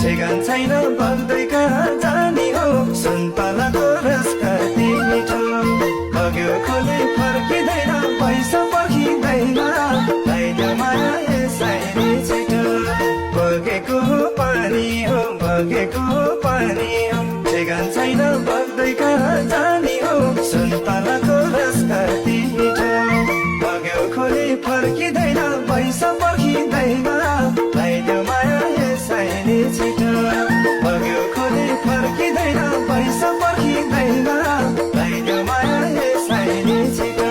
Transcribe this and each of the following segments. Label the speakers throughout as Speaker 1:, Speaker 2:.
Speaker 1: ठेगान छैन बग्दै कहाँ जाने हो सुन्तलाको रस कति मिठो बग्यो खोले फर्किँदैन पैसा पर्खिँदैन लाइदियो माया यसैले छिटो बगेको पानी हो बगेको पानी हो ठेगान छैन बग्दै कहाँ जाने हो सुन्तलाको रस कति मिठो बग्यो खोले फर्किँदैन पैसा पर्खिँदैन लाइदियो माया यसैले छिटो बग्यो खोले फर्किँदैन पैसा पर्खिँदैन लाइदियो माया यसैले छिटो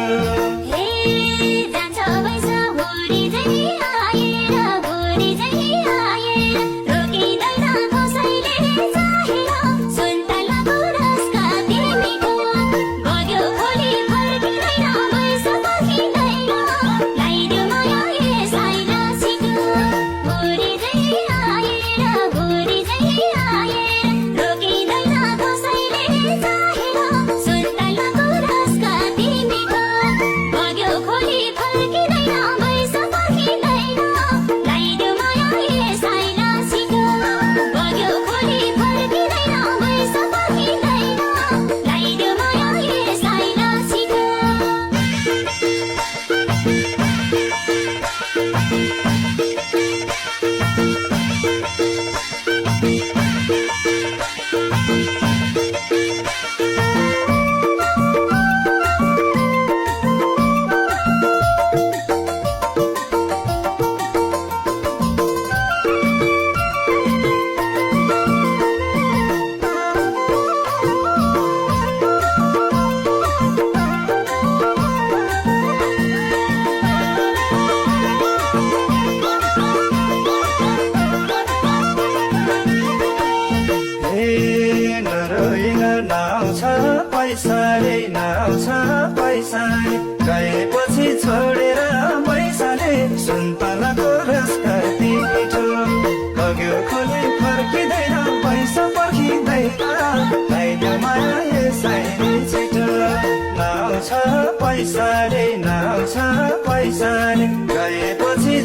Speaker 1: पैसाले नाउ छ पैसाले गएपछि छोडेर पैसाले सुन्तलाको रस कति मिठो बग्यो खोले फर्किँदैन पैसा पर्खिँदैन लाइदियो माया यसैले छिटो नाउ छ पैसाले गएपछि